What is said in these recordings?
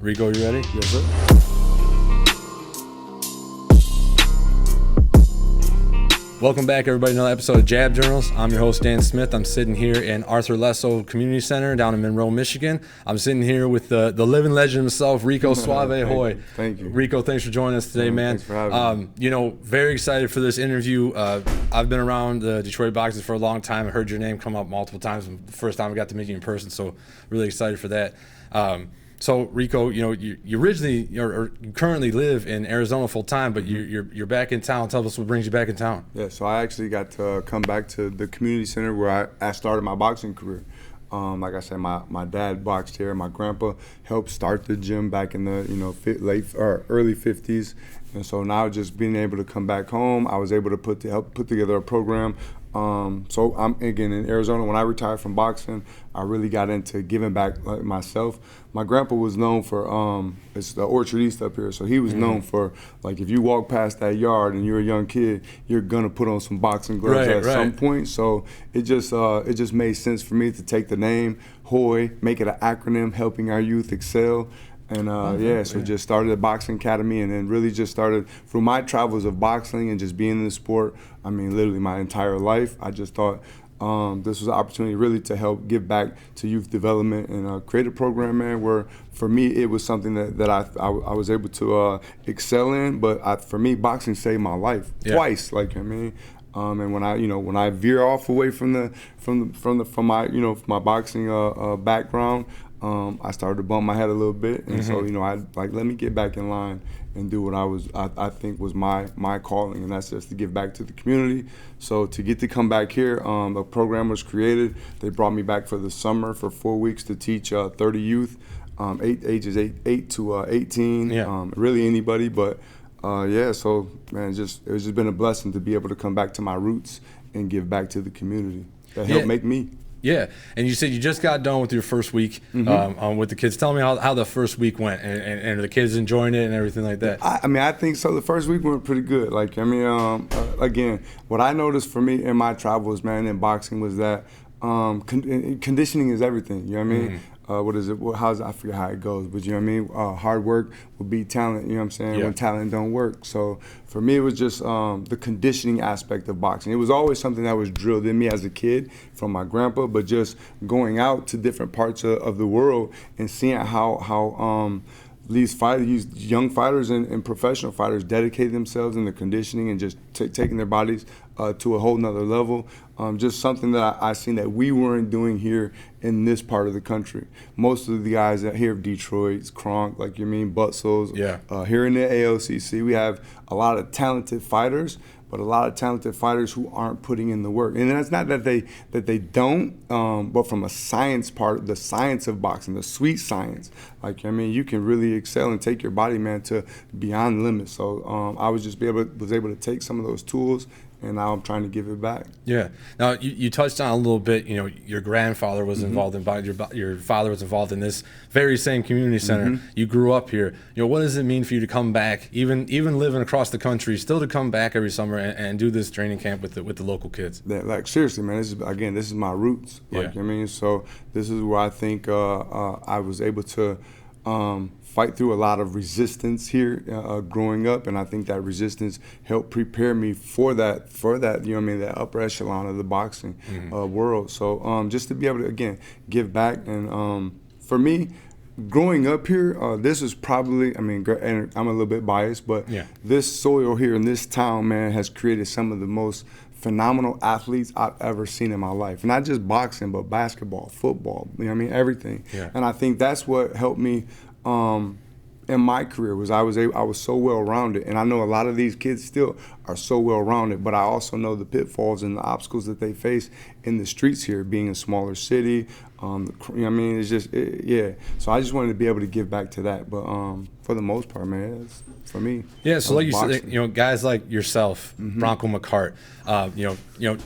Rico, you ready? Yes, sir. Welcome back, everybody, to another episode of Jab Journals. I'm your host, Dan Smith. I'm sitting here in Arthur Lesso Community Center down in Monroe, Michigan. I'm sitting here with the living legend himself, Rico Suave. Hoye. Thank you. Rico, thanks for joining us today, man. Thanks for having me. Very excited for this interview. I've been around the Detroit boxing for a long time. I heard your name come up multiple times. The first time I got to meet you in person, so really excited for that. So Rico, you originally or you currently live in Arizona full time, but you're back in town. Tell us what brings you back in town. Yeah, so I actually got to come back to the community center where I started my boxing career. Like I said, my dad boxed here. My grandpa helped start the gym back in the early 50s, and so now just being able to come back home, I was able to help put together a program. So I'm again in Arizona. When I retired from boxing, I really got into giving back myself. My grandpa was known for it's the Orchard East up here, so he was known for like if you walk past that yard and you're a young kid, you're gonna put on some boxing gloves at some point. So it just made sense for me to take the name Hoye, make it an acronym, helping our youth excel. And so just started a boxing academy, and then really just started through my travels of boxing and just being in the sport. I mean, literally my entire life. I just thought this was an opportunity really to help give back to youth development and create a program, man, where for me it was something that I was able to excel in. But for me, boxing saved my life twice. And when I veer off away from my boxing background. I started to bump my head a little bit, and so I let me get back in line and do what I think was my calling, and that's just to give back to the community. So to get to come back here, a program was created. They brought me back for the summer for 4 weeks to teach 30 youth, ages 8 to 18, really anybody. But so man, it's just been a blessing to be able to come back to my roots and give back to the community that helped make me. Yeah, and you said you just got done with your first week with the kids. Tell me how the first week went, and the kids enjoying it and everything like that. I think so. The first week went pretty good. Again, what I noticed for me in my travels, man, in boxing was that conditioning is everything. You know what I mean? What is it? I forget how it goes, but you know what I mean? Hard work will beat talent, you know what I'm saying, when talent don't work. So for me, it was just the conditioning aspect of boxing. It was always something that was drilled in me as a kid from my grandpa, but just going out to different parts of the world and seeing how these young fighters and professional fighters dedicate themselves in the conditioning and just taking their bodies to a whole nother level. Just something that I seen that we weren't doing here in this part of the country. Most of the guys that here of Detroit, Kronk, Butzel's, here in the ALCC, we have a lot of talented fighters, but a lot of talented fighters who aren't putting in the work. And that's not that they don't, but from a science part, the science of boxing, the sweet science, you can really excel and take your body, man, to beyond limits. So I was able to take some of those tools, and now I'm trying to give it back. Yeah. Now you touched on a little bit. Your grandfather was involved in your father was involved in this very same community center. You grew up here. What does it mean for you to come back, even living across the country, still to come back every summer and do this training camp with the local kids? Yeah, seriously, man. This is my roots. So this is where I think I was able to fight through a lot of resistance here growing up, and I think that resistance helped prepare me for that that upper echelon of the boxing world. So just to be able to again give back, and for me, growing up here, this is probably, and I'm a little bit biased, but this soil here in this town, man, has created some of the most phenomenal athletes I've ever seen in my life. Not just boxing, but basketball, football, everything. Yeah. And I think that's what helped me in my career was I was so well-rounded, and I know a lot of these kids still are so well-rounded, but I also know the pitfalls and the obstacles that they face in the streets here, being a smaller city. It's just So I just wanted to be able to give back to that, but for the most part, man, it's for me. Yeah, so like you said, guys like yourself, Bronco McCart,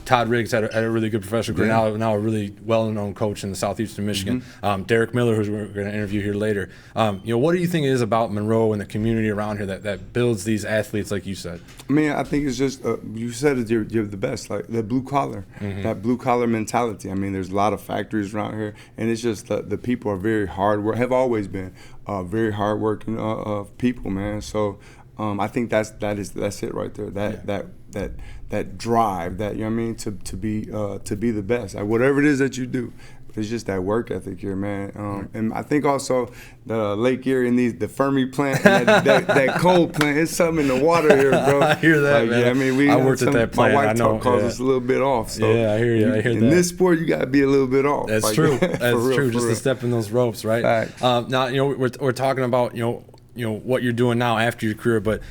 Todd Riggs had a really good professional career. Now a really well-known coach in the southeastern Michigan. Derek Miller, who we're going to interview here later. What do you think it is about Monroe and the community around here that builds these athletes, like you said? I think it's just you said it. You're the best. Like the blue collar, that blue collar collar mentality. I mean, there's a lot of factories around here, and it's just the people are very have always been very hardworking people, man. So I think that's it right there. That drive, that, you know what I mean, to be the best at whatever it is that you do. It's just that work ethic here, man. And I think also the Lake Erie and the Fermi plant, and that coal plant, it's something in the water here, bro. I hear that, man. Yeah, I mean, I worked at that plant. My wife calls yeah. us a little bit off. So yeah, I hear you. I hear in that. In this sport, you got to be a little bit off. That's true. That's true. Just to step in those ropes, right? Now, we're talking about, what you're doing now after your career, but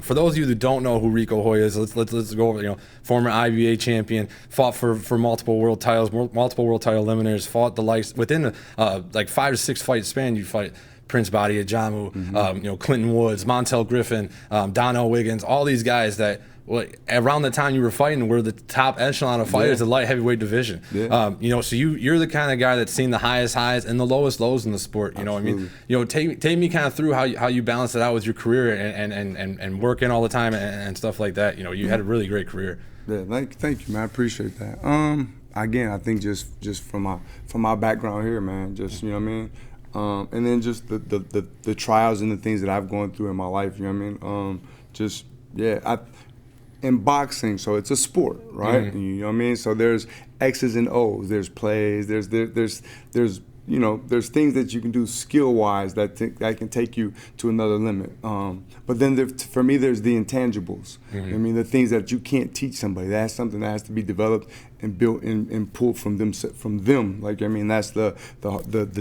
for those of you that don't know who Rico Hoye is, let's go over. Former IBA champion, fought for multiple world titles, multiple world title eliminators, fought the likes within like 5 to 6 fight span. You fight Prince Badia Jamu, Clinton Woods, Montel Griffin, Donnell Wiggins, all these guys that. Well, around the time you were fighting, were the top echelon of fighters in the light heavyweight division. Yeah. So you're the kind of guy that's seen the highest highs and the lowest lows in the sport. You know what I mean? Take me kind of through how you balance it out with your career and working all the time and stuff like that. You had a really great career. Yeah, thank you, man. I appreciate that. Again, I think just from my background here, man, just, you know what I mean? And then just the trials and the things that I've gone through in my life, you know what I mean? In boxing, so it's a sport, right? Mm-hmm. You know what I mean? So there's X's and O's, there's plays, there's things that you can do skill-wise that can take you to another limit. But then for me, there's the intangibles. Mm-hmm. I mean, the things that you can't teach somebody. That's something that has to be developed and built and pulled from them. Like, I mean, that's the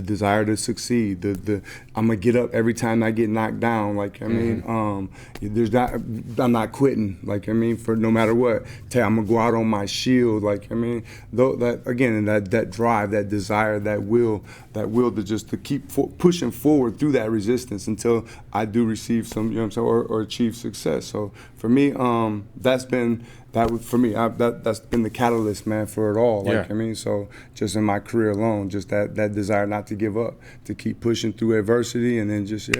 desire to succeed. I'm gonna get up every time I get knocked down. Like, I mean, I'm not quitting. Like, I mean, for no matter what, I'm gonna go out on my shield. Like, I mean, that drive, that desire, that will to keep pushing forward through that resistance until I do receive some, or achieve success. So for me, that's been the catalyst, man, for it all. Like, I mean, so just in my career alone, just that desire not to give up, to keep pushing through adversity, and then just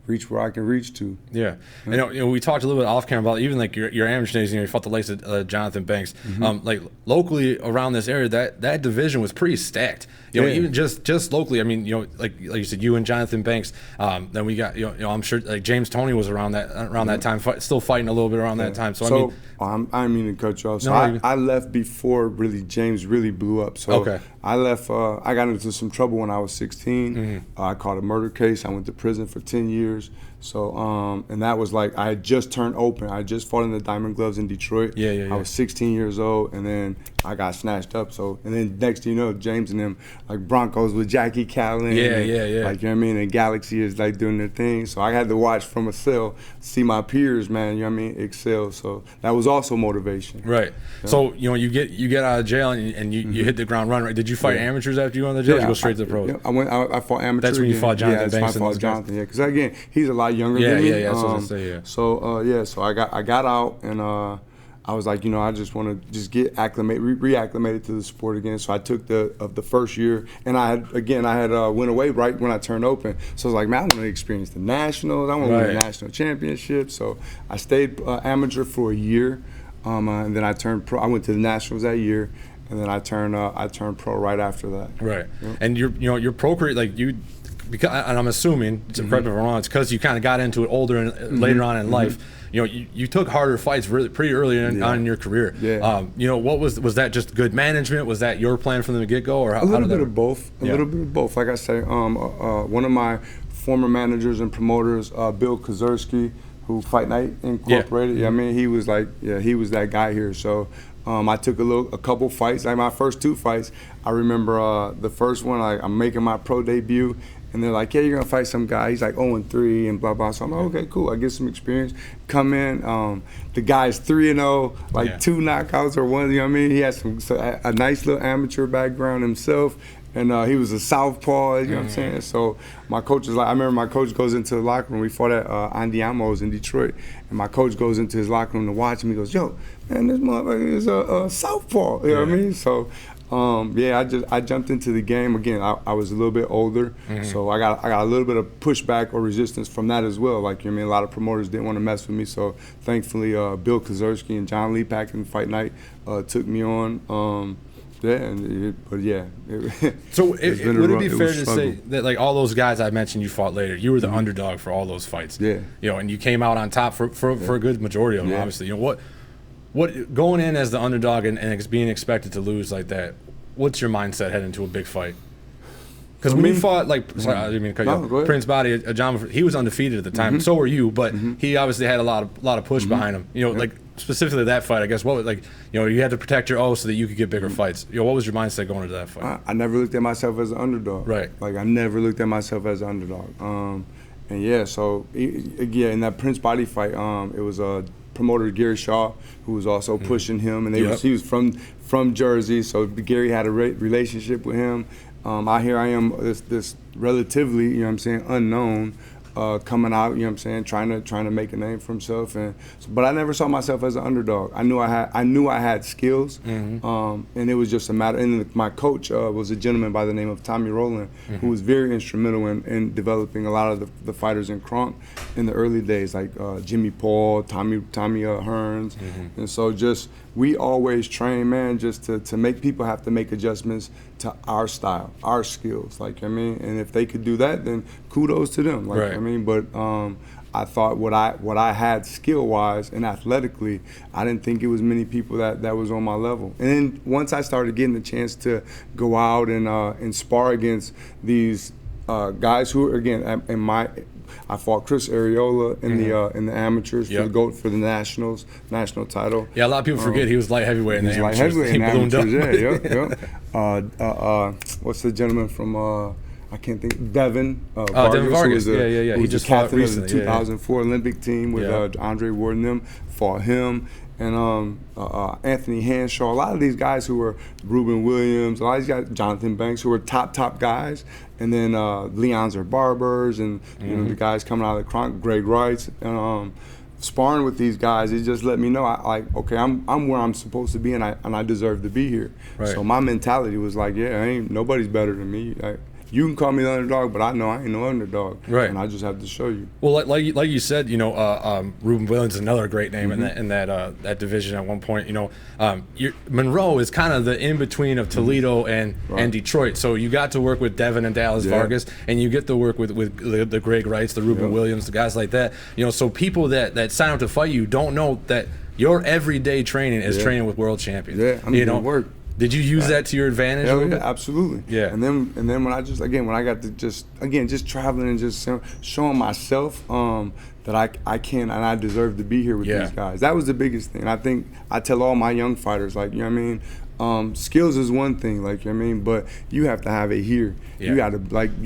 reach where I can reach to. Yeah. We talked a little bit off camera about even like your amateur days. You fought the likes of Jonathan Banks. Mm-hmm. Like locally around this area, that division was pretty stacked. Even just locally. I mean, like you said, you and Jonathan Banks. Then we got I'm sure like James Toney was around that time, still fighting a little bit around that time. So I didn't mean to cut you off. So I left before really James really blew up. So I left. I got into some trouble when I was 16. Mm-hmm. I caught a murder case. I went to prison for 10 years. So and that was like I had just turned open. I just fought in the Diamond Gloves in Detroit. I was 16 years old, and then I got snatched up. So and then next thing you know, James and them like Broncos with Jackie Callan. Like, you know what I mean? And Galaxy is like doing their thing. So I had to watch from a cell, see my peers, man. You know what I mean? Excel. So that was also motivation. Right. Yeah. So you get out of jail and you hit the ground running. Right? Did you fight amateurs after you went to jail? Or you go straight to the pros? I fought amateurs. That's when you fought Jonathan Banks. I fought Jonathan. Because again, he's a lot younger than me. That's what I was gonna say. So I got out and I was like, I just want to just get reacclimated to the sport again. So I took the first year, and I had went away right when I turned open. So I was like, man, I want to experience the nationals. I want to win a national championship. So I stayed amateur for a year, and then I turned pro. I went to the nationals that year. And then I turned pro right after that. Right. Yep. And your pro career, like you. Because, and I'm assuming, correct me if I'm wrong, it's because you kind of got into it older and later on in life. You took harder fights pretty early on in your career. What was that just good management? Was that your plan from the get-go, or a little bit of both? A little bit of both. Like I say, one of my former managers and promoters, Bill Kozerski, who Fight Night Incorporated. I mean, he was that guy here. So. I took a couple fights. Like my first 2 fights, I remember the first one. I'm making my pro debut, and they're like, "Yeah, you're gonna fight some guy. He's like 0-3 and blah blah." So I'm like, "Okay, cool. I get some experience." Come in, the guy's 3-0, 2 knockouts or one. You know what I mean? He has a nice little amateur background himself. And he was a southpaw, you know what I'm saying? So my coach is like, I remember my coach goes into the locker room. We fought at Andiamo's in Detroit. And my coach goes into his locker room to watch him. He goes, "Yo, man, this motherfucker is a southpaw." You know what I mean? So, I jumped into the game. Again, I was a little bit older. So I got a little bit of pushback or resistance from that as well. Like, you know what I mean? A lot of promoters didn't want to mess with me. So thankfully, Bill Kozerski and John Lee Pack in Fight Night took me on. Yeah, but yeah. So would it be fair to struggle. say that like all those guys I mentioned you fought later, you were the underdog for all those fights? Yeah. You know, and you came out on top for a good majority of them, obviously. You know, what going in as the underdog and being expected to lose like that, what's your mindset heading into a big fight? Because when you fought, like, sorry, I didn't mean to cut you off. Prince Body, John, he was undefeated at the time. So were you, but he obviously had a lot of push behind him. You know, like specifically that fight, I guess. What like, you know, you had to protect your O so that you could get bigger fights. You know, what was your mindset going into that fight? I never looked at myself as an underdog. Right. Like I never looked at myself as an underdog. And yeah, so in that Prince Body fight, it was promoter Gary Shaw who was also pushing him, and he was from Jersey, so Gary had a relationship with him. I am this relatively, you know what I'm saying, unknown, coming out, you know what I'm saying, trying to make a name for himself, but I never saw myself as an underdog. I knew I had skills, and it was just a matter. And my coach was a gentleman by the name of Tommy Rowland, who was very instrumental in developing a lot of the fighters in Kronk in the early days, like Jimmy Paul, Tommy Hearns, and so we always train, man, just to make people have to make adjustments to our style, our skills, like, I mean, and if they could do that, then kudos to them, like, right. I mean, but I thought what I had skill-wise and athletically, I didn't think it was many people that was on my level. And then once I started getting the chance to go out and spar against these guys who, again, I fought Chris Areola in the amateurs for the national title. Yeah, a lot of people forget he was light heavyweight in the amateurs. Light heavyweight in the amateurs, yeah. What's the gentleman from I can't think. Devin Devin Vargas. Who was He just the captain recently, of the 2004 Olympic team with Andre Ward and them. Fought him. And Anthony Hanshaw, a lot of these guys who were Ruben Williams, a lot of these guys, Jonathan Banks, who were top guys, and then Leon's or Barbers, and you know the guys coming out of the Kronk, Greg Wrights, and sparring with these guys, it just let me know, okay, I'm where I'm supposed to be, and I deserve to be here. Right. So my mentality was like, nobody's better than me. You can call me the underdog, but I know I ain't no underdog, right? And I just have to show you. Well, like you said, you know, Ruben Williams is another great name in that division at one point. You know, Monroe is kind of the in between of Toledo and Detroit. So you got to work with Devin and Dallas Vargas, and you get to work with the Greg Wrights, the Ruben Williams, the guys like that. You know, so people that sign up to fight you don't know that your everyday training is training with world champions. Yeah, I'm doing work. Did you use that to your advantage? Yeah, absolutely. Yeah. And then when I got to just traveling and just showing myself that I can and I deserve to be here with these guys. That was the biggest thing. And I think I tell all my young fighters, like, you know what I mean? Skills is one thing, like, you know what I mean, but you have to have it here. Yeah. You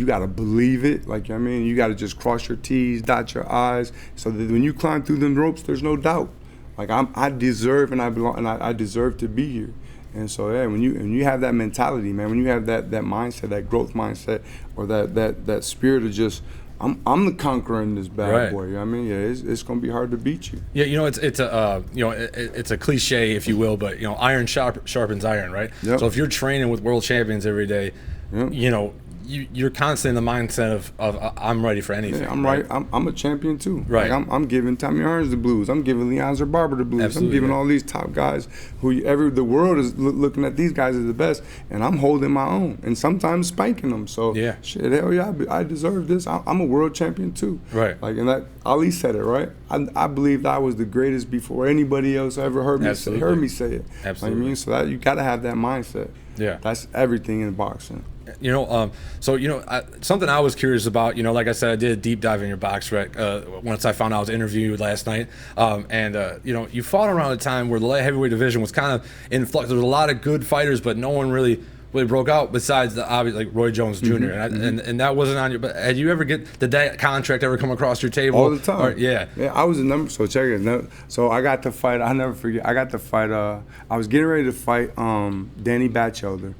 gotta believe it, like, you know what I mean? You gotta just cross your T's, dot your I's, so that when you climb through them ropes, there's no doubt. Like, I deserve and I belong and I deserve to be here. And so when you have that mentality, man, when you have that mindset, that growth mindset, or that spirit of just I'm the conqueror in this bad boy. You know what I mean? Yeah, it's gonna be hard to beat you. Yeah, you know, it's a cliche, if you will, but you know, iron sharpens iron, right? Yep. So if you're training with world champions every day, you know, you're constantly in the mindset of I'm ready for anything. Yeah, I'm right. I'm a champion too. Right. Like I'm giving Tommy Hearns the blues. I'm giving Leon's or Barber the blues. Absolutely, I'm giving all these top guys who the world is looking at these guys as the best, and I'm holding my own and sometimes spanking them. So shit, hell yeah, I deserve this. I'm a world champion too. Right. Like, and that Ali said it right. I believed I was the greatest before anybody else ever heard me say it. Absolutely. Like, I mean, so that you got to have that mindset. Yeah. That's everything in boxing. You know, so, you know, something I was curious about, you know, like I said, I did a deep dive in your box rec once I found out I was interviewing you last night. You know, you fought around a time where the light heavyweight division was kind of in flux. There was a lot of good fighters, but no one really broke out besides the obvious, like Roy Jones Jr. And that wasn't on your. But did that contract ever come across your table? All the time. Or, yeah, I was a number. So check it. So I got to fight. I never forget. I got to fight. I was getting ready to fight Danny Batchelder,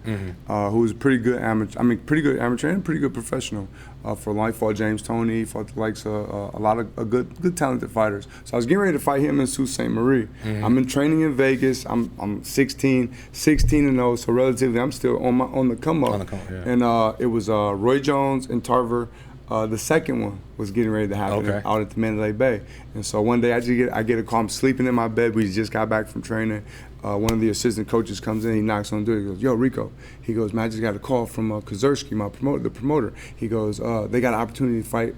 who was a pretty good amateur. I mean, pretty good amateur and pretty good professional. For life, fought James Toney, fought the likes of a lot of good talented fighters. So I was getting ready to fight him in Sault Ste. Marie. I'm in training in Vegas. I'm 16-0, so relatively I'm still on the come up. And it was Roy Jones and Tarver, The second one was getting ready to happen out at the Mandalay Bay. And so one day I get a call. I'm sleeping in my bed. We just got back from training. One of the assistant coaches comes in. He knocks on the door. He goes, "Yo, Rico." He goes, "Man, I just got a call from Kozersky, the promoter. He goes, they got an opportunity to fight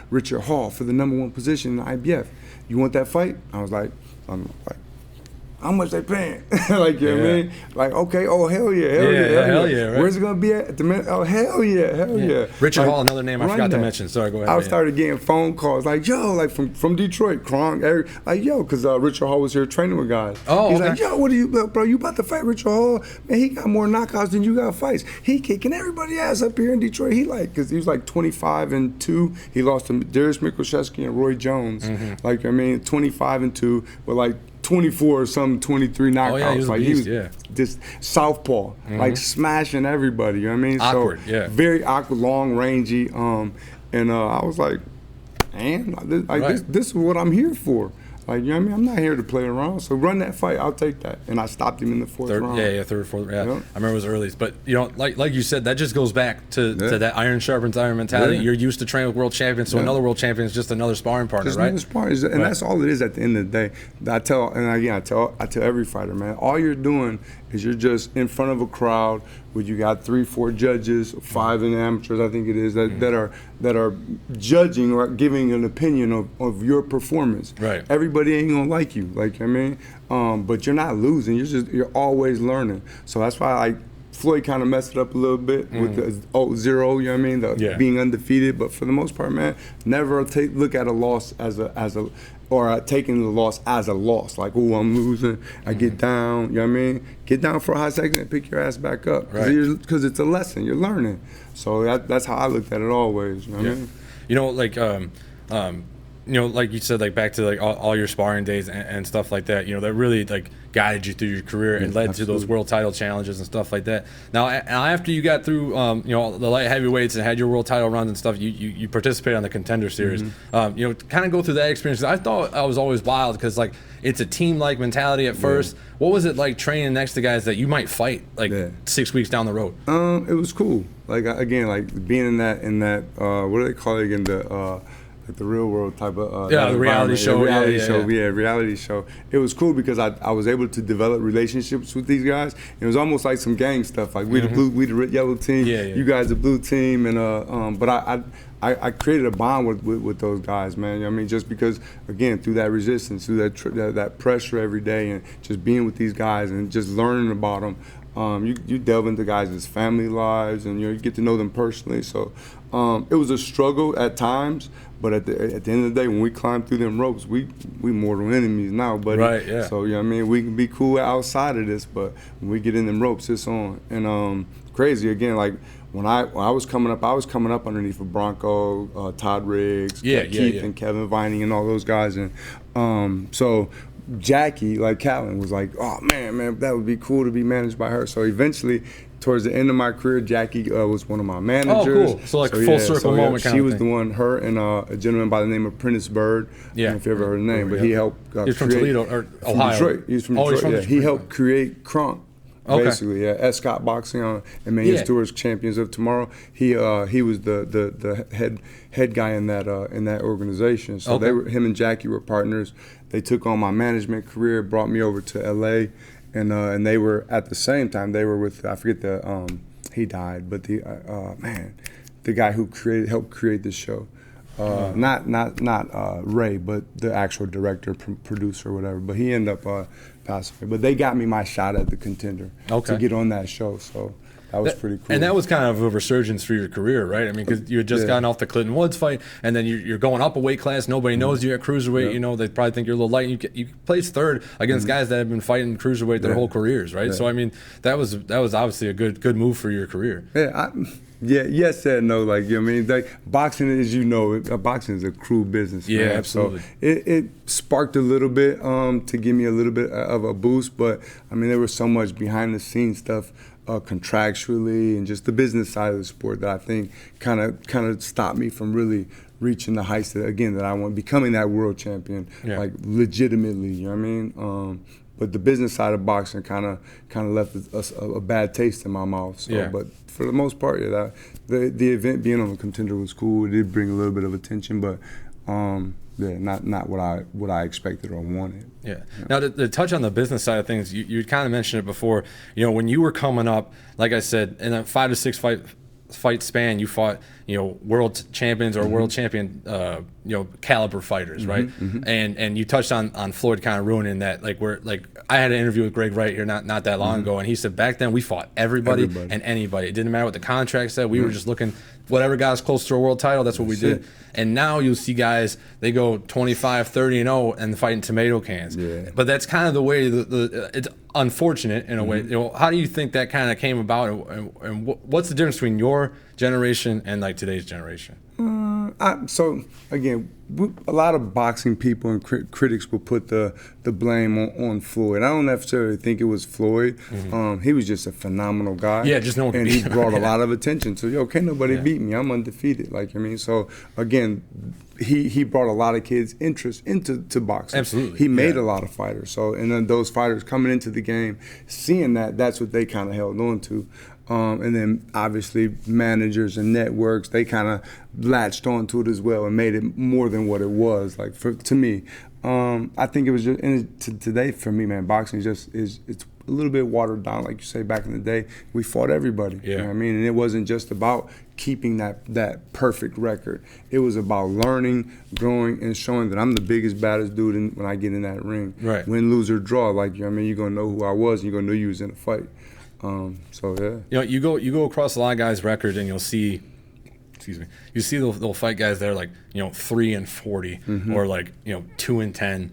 Richard Hall for the #1 position in the IBF. You want that fight?" I'm like, how much they paying? Like, you know what I mean? Like, okay, oh, hell yeah, hell yeah. Right? Where's it going to be at the minute? Oh, hell yeah. Richard like, Hall, another name I forgot to mention. Sorry, go ahead. I started getting phone calls like, yo, like from Detroit, Kronk, like, yo, because Richard Hall was here training with guys. Oh, He's like, yo, what are you, bro, you about to fight Richard Hall? Man, he got more knockouts than you got fights. He kicking everybody ass up here in Detroit. Because he was like 25-2. He lost to Darius Mikuszewski and Roy Jones. Like, 25-2, but like, 24 or some 23 knockouts. Oh, yeah, he was just southpaw, like smashing everybody. You know what I mean? Awkward, so very awkward, long, rangy. And I was like, man, this is what I'm here for. Like, you know what I mean? I'm not here to play around. So run that fight, I'll take that. And I stopped him in the fourth round. Third, fourth. Yeah, yep. I remember it was early. But, you know, like you said, that just goes back to that iron sharpens iron mentality. You're used to training with world champions, so another world champion is just another sparring partner, just right? Another sparring. And that's all it is at the end of the day. I tell every fighter, man, all you're doing is you're just in front of a crowd where you got 3-4 judges, 5 in the amateurs, I think it is, that are judging or giving an opinion of your performance. Right. Everybody ain't gonna like you, like, I mean, but you're not losing. You're always learning. So that's why Floyd kind of messed it up a little bit with the 0-0, you know what I mean? Being undefeated, but for the most part, man, never look at a loss or taking the loss as a loss. Like, oh, I'm losing, I get down, you know what I mean? Get down for a hot second and pick your ass back up. Because it's a lesson, you're learning. So that's how I looked at it always, you know what I mean? You know, like, you know, like you said, like back to like all your sparring days and stuff like that, you know, that really like guided you through your career and led to those world title challenges and stuff like that. Now, after you got through, you know, the light heavyweights and had your world title runs and stuff, you participated on the Contender Series. You know, kind of go through that experience. I thought I was always wild because like it's a team-like mentality at first. What was it like training next to guys that you might fight like 6 weeks down the road? It was cool. Like, again, like being in that what do they call it again, like the real world type of the reality show. Reality show. It was cool because I was able to develop relationships with these guys. It was almost like some gang stuff. Like we the yellow team, you guys the blue team, and but I created a bond with those guys, man. You know what I mean? Just because, again, through that resistance, through that pressure every day, and just being with these guys and just learning about them. You delve into guys' family lives, and you get to know them personally. So it was a struggle at times, but at the end of the day, when we climb through them ropes, we mortal enemies now, buddy. Right, yeah. So, you know what I mean? We can be cool outside of this, but when we get in them ropes, it's on. And crazy, again, like when I was coming up underneath of Bronco, Todd Riggs, Keith and Kevin Vining and all those guys. And so Jackie, like Callan, was like, oh man, that would be cool to be managed by her. So eventually, towards the end of my career, Jackie was one of my managers. Oh, cool. So like full circle moment kind of thing. She was the one, her and a gentleman by the name of Prentice Bird. I don't know if you ever heard the name, but he helped He's from Toledo, or Ohio. Detroit. He's from Detroit, He helped create Kronk. Basically, at Scott Boxing and Main Stewards Champions of Tomorrow. He was the head guy in that organization. So him and Jackie were partners. They took on my management career, brought me over to LA, and they were at the same time they were with, I forget he died, but the guy who helped create the show. Not Ray, but the actual director, producer, whatever. But he ended up passing away. But they got me my shot at the Contender to get on that show. So that was pretty cool. And that was kind of a resurgence for your career, right? I mean, because you had just gotten off the Clinton Woods fight, and then you're going up a weight class. Nobody knows you at cruiserweight. You know, they probably think you're a little light. You placed third against guys that have been fighting cruiserweight their whole careers, right? So I mean, that was obviously a good move for your career. Yes and no. Like, you know what I mean? Like, boxing, as you know, boxing is a cruel business. Yeah, man. absolutely. So it sparked a little bit to give me a little bit of a boost, but I mean, there was so much behind the scenes stuff, contractually, and just the business side of the sport that I think kind of stopped me from really reaching the heights that I want, becoming that world champion, like legitimately. You know what I mean? but the business side of boxing kind of left a bad taste in my mouth. So, Yeah. but for the most part, yeah, the event being on a contender was cool. It did bring a little bit of attention, but yeah, not what I expected or wanted. Yeah. Now, to touch on the business side of things, you kind of mentioned it before. You know, when you were coming up, like I said, in a 5 to 6 fight span, you fought, you know, world champions or world champion, you know, caliber fighters, right? And you touched on Floyd kind of ruining that. Like, I had an interview with Greg Wright here not that long ago, and he said back then we fought everybody and anybody. It didn't matter what the contract said. We were just looking, whatever got us close to a world title, that's what we did. And now you'll see guys, they go 25, 30-0 and fighting tomato cans. Yeah. But that's kind of the way it's unfortunate in a way. You know, how do you think that kind of came about, and what's the difference between your generation and like today's generation? So again, a lot of boxing people and critics will put the blame on Floyd. I don't necessarily think it was Floyd. He was just a phenomenal guy. Yeah, just no one and could he beat him. brought a lot of attention. So can't nobody beat me. I'm undefeated. Like I mean, so again, he brought a lot of kids' interest into boxing. Absolutely. He made a lot of fighters. So and then those fighters coming into the game, seeing that's what they kind of held on to. And then obviously managers and networks, they kind of latched onto it as well and made it more than what it was. Like to me, I think it was just today for me, man. Boxing it's a little bit watered down, like you say. Back in the day, we fought everybody. Yeah. You know what I mean, and it wasn't just about keeping that perfect record. It was about learning, growing, and showing that I'm the biggest, baddest dude when I get in that ring. Right. Win, lose, or draw. Like, you know what I mean, you're gonna know who I was, and you're gonna know you was in a fight. So yeah. You know, you go across a lot of guys' records and you'll see, you see they'll fight guys that are like, you know, 3-40 or like, you know, 2-10,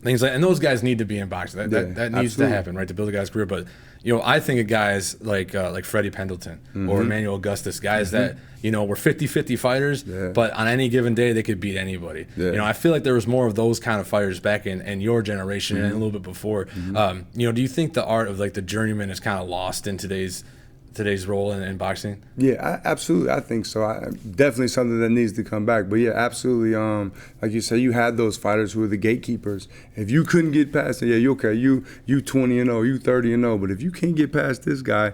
things like, and those guys need to be in boxing. That needs to happen, right, to build a guy's career. But you know, I think of guys like Freddie Pendleton or Emmanuel Augustus, guys that, you know, were 50-50 fighters, but on any given day they could beat anybody. You know, I feel like there was more of those kind of fighters back in your generation and a little bit before. You know, do you think the art of like the journeyman is kind of lost in today's role in boxing? Yeah, absolutely. I think so. Definitely something that needs to come back. But yeah, absolutely. Like you say, you had those fighters who were the gatekeepers. If you couldn't get past it, you 20-0, you 30-0. But if you can't get past this guy,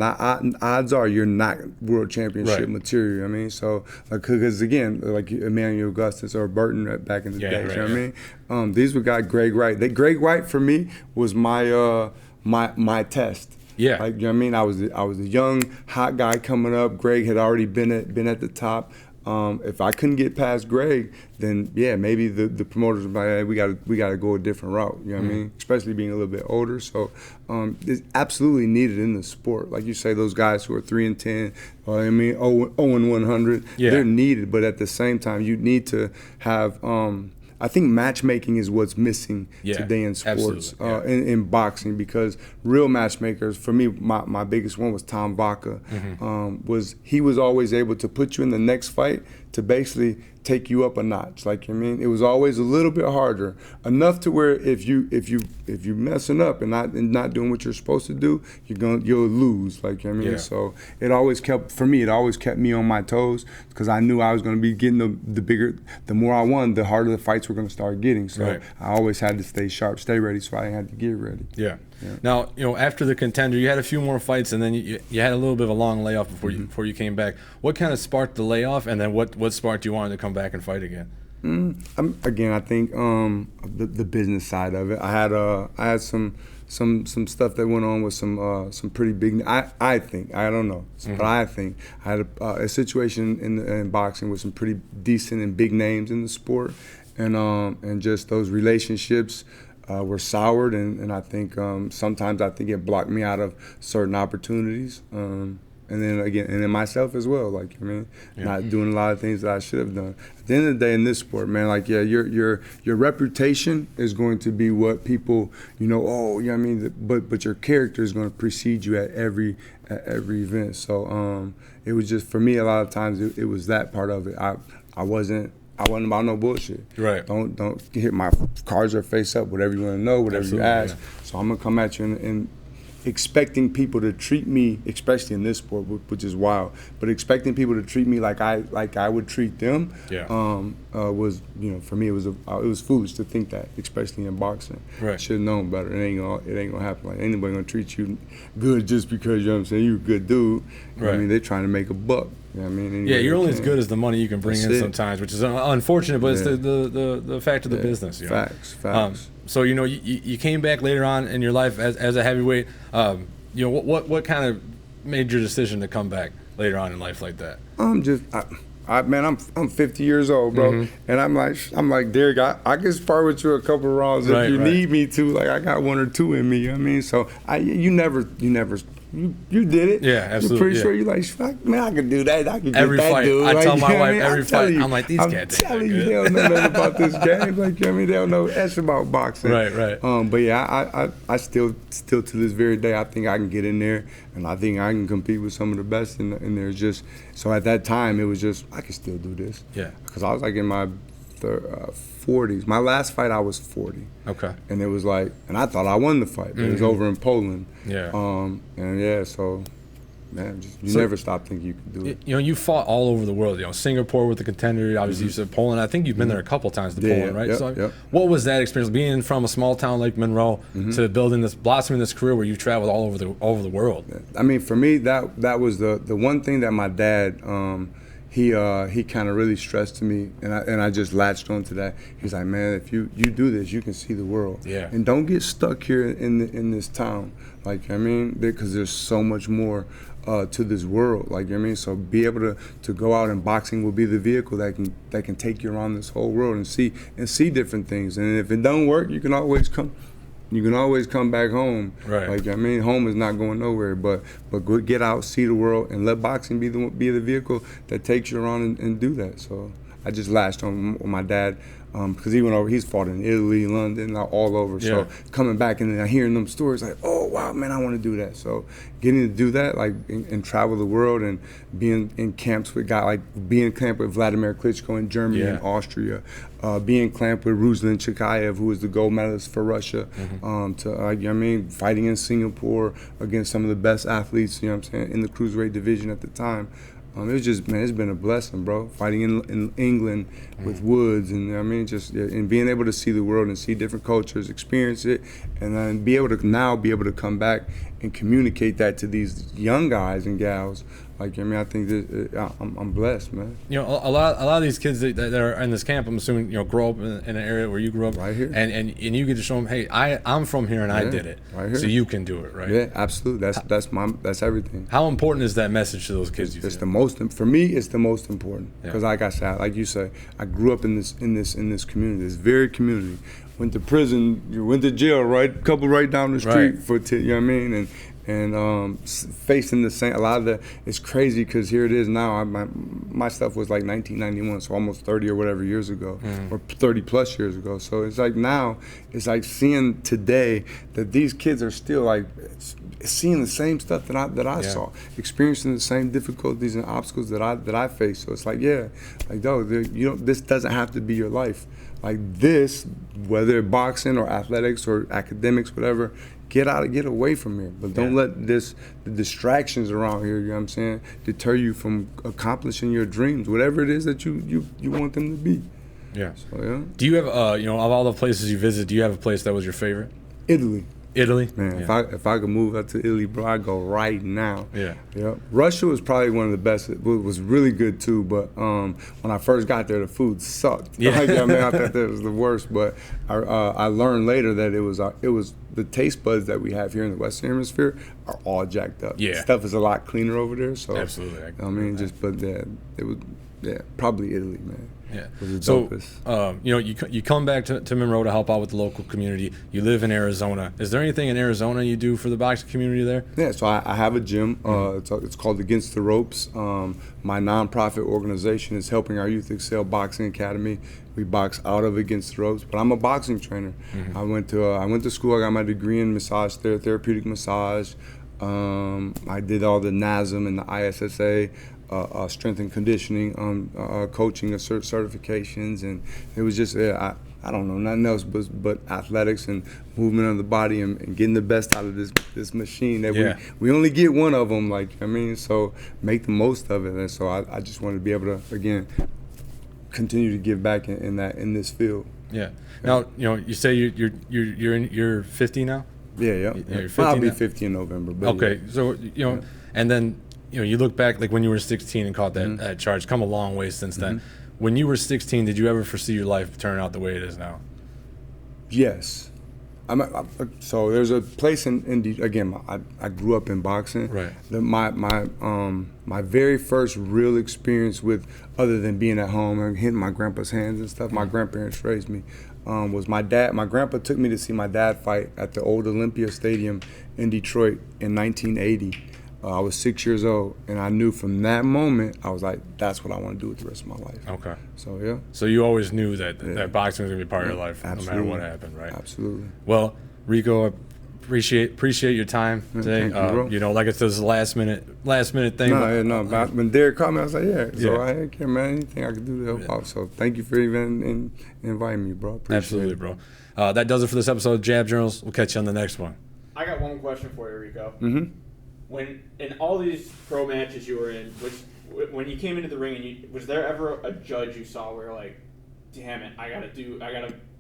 odds are you're not world championship material. I mean, so because again, like Emmanuel Augustus or Burton back in the day. You know what I mean? These were guys. Greg Wright. Greg Wright for me was my test. Yeah. Like, you know what I mean? I was a young, hot guy coming up. Greg had already been at the top. If I couldn't get past Greg, then yeah, maybe the promoters would be like, hey, we gotta go a different route. You know what I mean? Especially being a little bit older. So it's absolutely needed in the sport. Like you say, those guys who are 3-10, I mean 0-100, they're needed. But at the same time, you need to have I think matchmaking is what's missing today in sports, in boxing, because real matchmakers, for me, my biggest one was Tom Vaca. He was always able to put you in the next fight to basically take you up a notch. Like, I mean, it was always a little bit harder, enough to where if you messing up and not doing what you're supposed to do, you'll lose. Like, I mean, so it always kept me on my toes, because I knew I was going to be getting the more I won, the harder the fights were going to start getting. So I always had to stay sharp, stay ready, so I didn't have to get ready. Yeah. Now, you know, after the contender, you had a few more fights, and then you had a little bit of a long layoff before you came back. What kind of sparked the layoff, and then what sparked you wanting to come back and fight again? Again, I think the business side of it. I had some stuff that went on with some pretty big. I think, I don't know, but I think I had a situation in boxing with some pretty decent and big names in the sport, and just those relationships were soured, and I think sometimes it blocked me out of certain opportunities. And then myself as well, like, I mean, not doing a lot of things that I should have done. At the end of the day in this sport, man, like, your reputation is going to be what people, you know what I mean, but your character is going to precede you at every event. So it was just, for me, a lot of times it was that part of it. I wasn't about no bullshit. Right. Don't hit my cards or face up, whatever you want to know, whatever you ask. So I'm gonna come at you and expecting people to treat me, especially in this sport, which is wild, but expecting people to treat me like I would treat them, was, for me, it was foolish to think that, especially in boxing. Right. Should have known better. It ain't gonna happen. Like, anybody gonna treat you good just because, you know what I'm saying, you're a good dude. Right. I mean, they're trying to make a buck. You know what I mean? Anyway, you're only as good as the money you can bring in sometimes, which is unfortunate, but it's the fact of the business. Facts. So you came back later on in your life as a heavyweight. What kind of made your decision to come back later on in life like that? I'm 50 years old, bro, and I'm like, Derek, I can spar with you a couple rounds if you need me to. Like, I got 1 or 2 in me. You know what I mean? So you never. You did it. Yeah, absolutely. You're pretty sure you're like, fuck, man, I can do that. I can every get that fight. dude. I like, tell my wife every fight. You, I'm like, these cats. I'm telling you, they don't know nothing about this game. Like, you know what I mean? They don't know S about boxing. Right. But yeah, I still to this very day, I think I can get in there, and I think I can compete with some of the best. And there's just, so at that time, it was just, I can still do this. Yeah. Because I was like in my 40s. My last fight, I was 40. Okay. And it was like, and I thought I won the fight, but it was over in Poland. Yeah. So, man, you never stop thinking you can do it. You fought all over the world. Singapore with the Contender. Obviously, you said Poland. I think you've been there a couple times to Poland, right? What was that experience, being from a small town like Monroe to blossoming this career where you traveled all over the world? I mean, for me, that was the one thing that my dad. He kind of really stressed to me, and I just latched onto that. He's like, man, if you do this, you can see the world. Yeah. And don't get stuck here in this town. Like, I mean, because there's so much more to this world. Like, I mean, so be able to go out, and boxing will be the vehicle that can take you around this whole world and see different things. And if it don't work, you can always come. You can always come back home. Right. Like, I mean, home is not going nowhere. But go get out, see the world, and let boxing be the vehicle that takes you around and do that. So I just latched on my dad, because he went over. He's fought in Italy, London, all over. Yeah. So coming back and then hearing them stories, like, oh wow, man, I want to do that. So getting to do that, like, and travel the world and being in camps with guys, like being in camp with Vladimir Klitschko in Germany and Austria, being in camp with Ruslan Chikaev, who was the gold medalist for Russia, fighting in Singapore against some of the best athletes, you know what I'm saying, in the cruiserweight division at the time. It was just, man, it's been a blessing, bro. Fighting in England with Woods, and and being able to see the world and see different cultures, experience it, and then be able to come back and communicate that to these young guys and gals. Like, I mean, I think that I'm blessed, man. A lot of these kids that are in this camp, I'm assuming, grow up in an area where you grew up, right here, and you get to show them, hey, I'm from here and I did it, right here, so you can do it, right? Yeah, absolutely. That's everything. How important is that message to those kids? It's the most, for me. It's the most important, because like I said, like you say, I grew up in this community, this very community. Went to prison, went to jail, right? A couple right down the street for, you know what I mean, and facing the same. A lot of the, it's crazy because here it is now. My stuff was like 1991, so almost 30 or whatever years ago, or 30 plus years ago. So it's like now, it's like seeing today that these kids are still like seeing the same stuff that I saw, experiencing the same difficulties and obstacles that I faced. So it's like, this doesn't have to be your life. Like this, whether boxing or athletics or academics, whatever, get away from here. But don't let the distractions around here, you know what I'm saying, deter you from accomplishing your dreams, whatever it is that you want them to be. Yeah. So, yeah. Do you have, of all the places you visit, do you have a place that was your favorite? Italy. Man, if I could move up to Italy, bro, I'd go right now. Yeah. Russia was probably one of the best. It was really good too, but when I first got there, the food sucked. Yeah. I thought that was the worst. But I learned later that it was the taste buds that we have here in the Western Hemisphere are all jacked up. Yeah. Stuff is a lot cleaner over there. So absolutely. It was probably Italy, man. Yeah. So, you come back to Monroe to help out with the local community. You live in Arizona. Is there anything in Arizona you do for the boxing community there? Yeah. So I have a gym. It's called Against the Ropes. My nonprofit organization is helping our youth excel boxing academy. We box out of Against the Ropes, but I'm a boxing trainer. I went to school. I got my degree in massage therapeutic massage. I did all the NASM and the ISSA. strength and conditioning, coaching, certifications, and it was just I don't know, nothing else but athletics and movement of the body and getting the best out of this machine that we only get one of them, like, I mean, so make the most of it. And so I just wanted to be able to, again, continue to give back in this field. Yeah. Now, you say you're 50 now? Yeah. You're 50 I'll be now? 50 in November. But okay. So, and then, you look back, like when you were 16 and caught that charge, come a long way since then. When you were 16, did you ever foresee your life turning out the way it is now? Yes. So there's a place again, I grew up in boxing. Right. My very first real experience with, other than being at home and hitting my grandpa's hands and stuff, my grandparents raised me, was my dad. My grandpa took me to see my dad fight at the old Olympia Stadium in Detroit in 1980. I was 6 years old, and I knew from that moment, I was like, that's what I want to do with the rest of my life. Okay. So, yeah. So you always knew that boxing was going to be part of your life, Absolutely. No matter what happened, right? Absolutely. Well, Rico, I appreciate your time today. Thank you, bro. Like it's this last minute thing. No. When Derek called me, I was like, yeah. So I didn't care, man. Anything I could do to help out. So thank you for even inviting me, bro. Appreciate Absolutely, it. bro. That does it for this episode of Jab Journals. We'll catch you on the next one. I got one question for you, Rico. Mm-hmm. When in all these pro matches you were in, when you came into the ring, was there ever a judge you saw where you're like, damn it, I gotta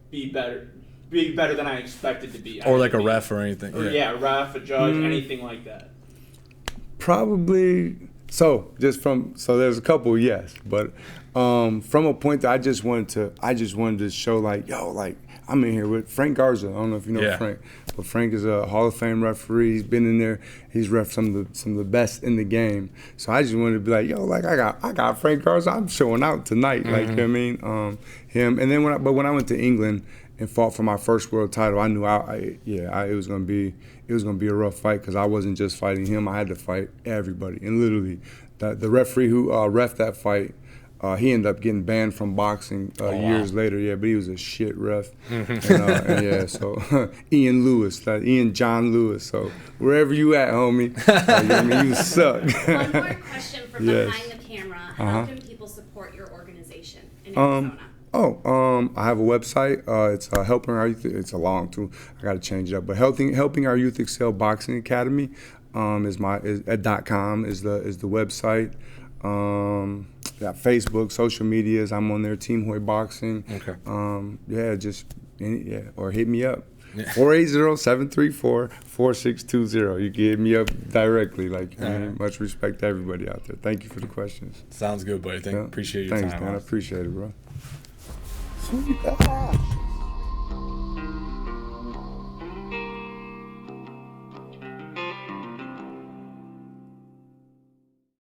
be better than I expected to be, or like a ref or anything? A ref, a judge, anything like that. Probably. So there's a couple, yes, but from a point that I just wanted to show, like, I'm in here with Frank Garza. I don't know if you know Frank, but Frank is a Hall of Fame referee. He's been in there. He's ref some of the best in the game. So I just wanted to be like, I got Frank Garza. I'm showing out tonight. Like, you know what I mean, him. And then when I went to England and fought for my first world title, I knew it was gonna be a rough fight, because I wasn't just fighting him. I had to fight everybody. And literally, the referee who ref that fight, he ended up getting banned from boxing years later. Yeah, but he was a shit ref. So Ian John Lewis. So wherever you at, homie, you suck. One more question for behind the camera. How can people support your organization in Arizona? I have a website. It's Helping Our Youth. It's a long too. I got to change it up. But Helping Our Youth Excel Boxing Academy .com is the website. Got Facebook, social medias. I'm on there. Team Hoye Boxing. Okay. Or hit me up. 480-734-4620. You can hit me up directly. Much respect to everybody out there. Thank you for the questions. Sounds good, buddy. Appreciate your time. Thanks, man. I appreciate it, bro. Sweet.